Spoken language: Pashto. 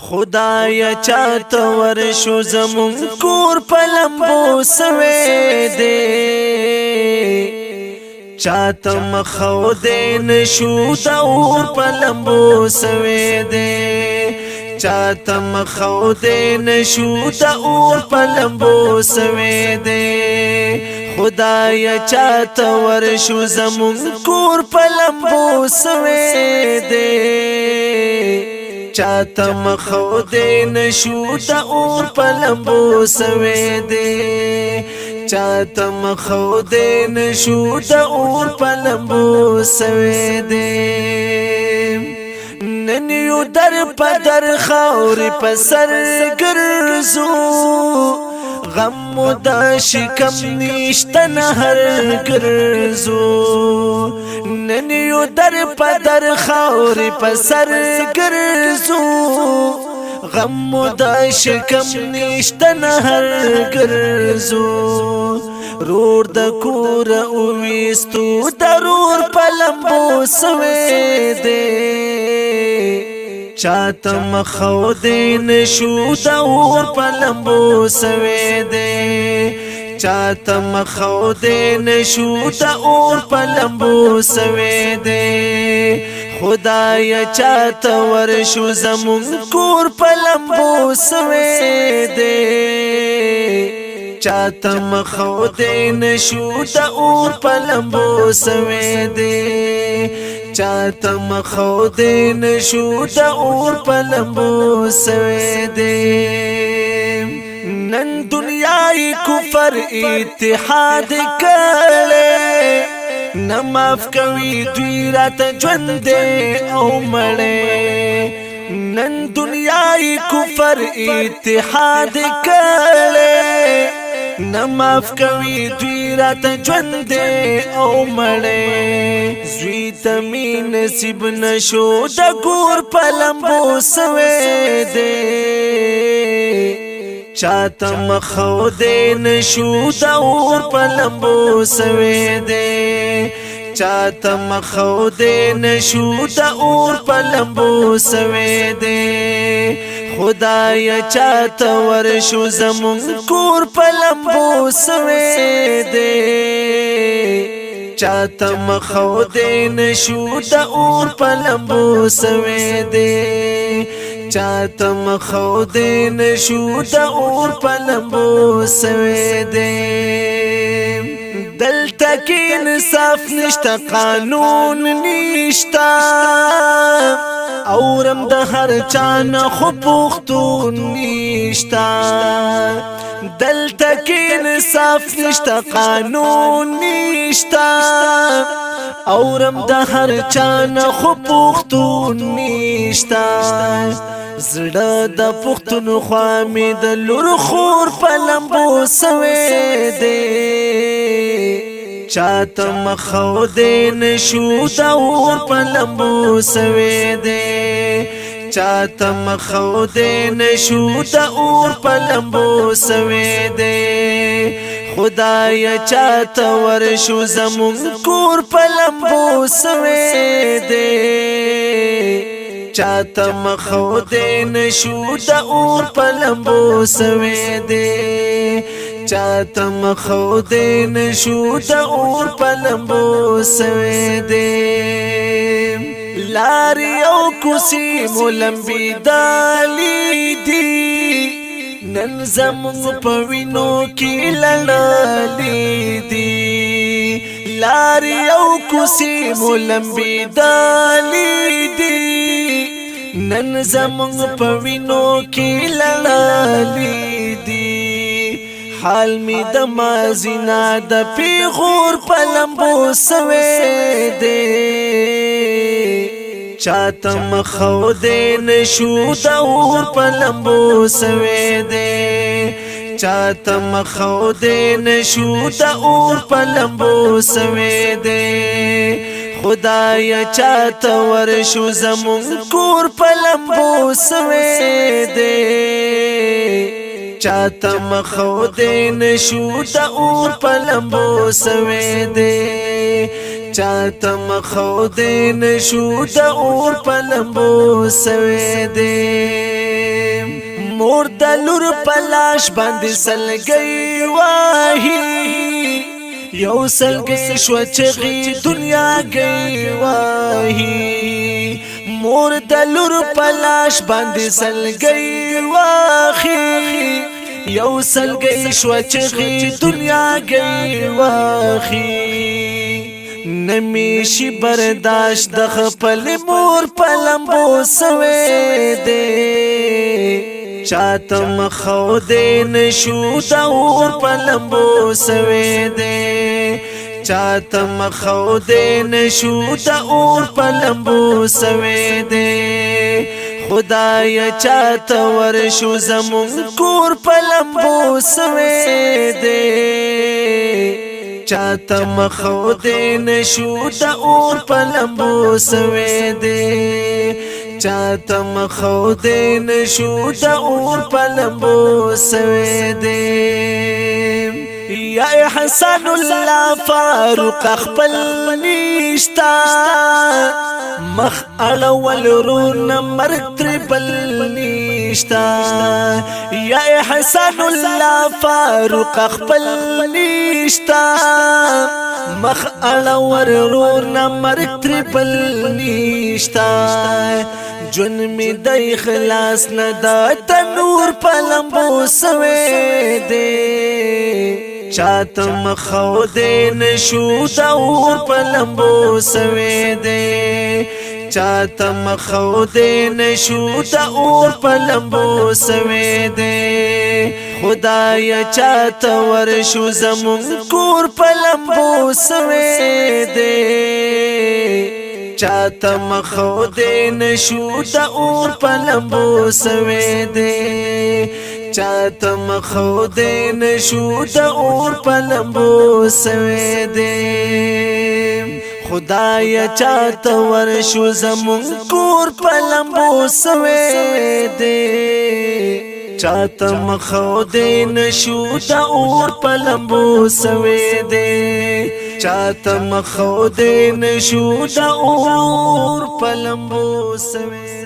خدایا چاته ورشو زمون کور پلمبو سوی دے چاته مخو دے نشو دا اور پلمبو سوی دے چاته مخو دے نشو دا اور پلمبو سوی دے خدایا چاته ورشو زمون کور پلمبو سوی دے چاته مخو دے نشو دا اور پلمبو سوی دے چاته مخو دے نشو دا اور پلمبو سوی دے ننیو در پدر خاور پسر گرزو غم دا شکم نیشتن هر گرزو ننیو در پدر خاور پسر گرزو غم دا شکم نیشتن هر گرزو رور دا کور اویستو درور پلمبو سوی دے چاته مخو دے نشو دا اور پلمبو سوی دے چاته مخو دے نشو دا اور پلمبو سوی دے خدایا چاته ورشو زمون کور پلمبو سوی دے چاته مخو دے نشو دا اور پلمبو سوی دے چاته مخو دے نشو دا اور پلمبو سوی دے نن دنیای کفر اتحاد کړي نماف کوي دوی رات ژوند او مړې نن دنیای کفر اتحاد کړي نماف کوي دوی رات ژوند او مړې زوی تمی نصیب نشو د ګور پلمبو سوی دے چاته مخو دے نشو دا اور پلمبو سوی دے چاته مخو دے نشو دا اور پلمبو سوی دے خدایا چاته ورشو زمون کور پلمبو سوی دے چاته مخو دے نشو دا اور پلمبو سوی دے چاته مخو دے نشو دا اور پلمبو سوی دے دلتا کی انصاف نشتا قانون نشتا اورم د هر چان خو پختون نشتا دلتا کی انصاف نشتا قانون نشتا اورم د هر چان خو پختون نشتا زړه د پختون خوا می د لور خور پلمبو سوی دے چاته مخو دے نشو دا اور پلمبو سوی دے چاته مخو دے نشو دا اور پلمبو سوی دے خدایا چاته ورشو زمون کور پلمبو سوی دے چاته مخو دے نشو دا اور پلمبو سوی دے چاته مخو دے نشو دا اور پلمبو سوی دے لاری او کسی ملمبی دالی دی نن زمون پوینو کی لڑالی دی لاری او کسی ملمبی دالی دی نن زمون پوینو کی لڑالی دی حال می د مازینا د پیغور پلمبو سوی دے چاته مخو دے نشو دا اور پلمبو سوی دے چاته مخو دے نشو دا اور پلمبو سوی دے خدایا چاته ورشو زمون کور پلمبو سوی دے چاته مخو دے نشو دا اور پلمبو سوی دے چاته مخو دے نشو دا اور پلمبو سوی دے مور د لور پلاش باندې سلګي واهي یو سلګي شو چغي دنیا گئی واهي مور د لور پلاش باندې سلګي واهي یو سلګي شو چغي دنیا گئی واهي نمیشی برداشت د خپل مور پلمبو سوي دے چاته مخو دې نشو د اور پلمبو سوي دے چاته مخو دې نشو د اور پلمبو سوي دے خدای چاته ورشو زمون کور پلمبو سوي دے چاته مخو دې نشو د اور پلمبو سوي دے چاته مخو دې نشو د اور پلمبو سوي دے یا احسان الله فاروق خپل نشتا مخ اړول رون مرګ تر بل نشتا یا احسان الله فاروق خپل نشتا مخ اړول رون مرګ تر بل نشتا جن می د اخلاص نه د تنور پلمبو سوي دے چاته مخو دې نشو د اور پلمبو سوي دے چاته مخو دې نشو د اور پلمبو سوي دے خدای چاته ورشو زمون کور پلمبو سوي دے چاته مخو دې نشو د اور پلمبو سوي دے چاته مخو دې نشو د اور پلمبو سوي دے خدای چاته ورشو زمون کور پلمبو سوي دے چاته مخو دې نشو د اور پلمبو سوي دے چاته مخو دې نشو د اور پلمبو سوي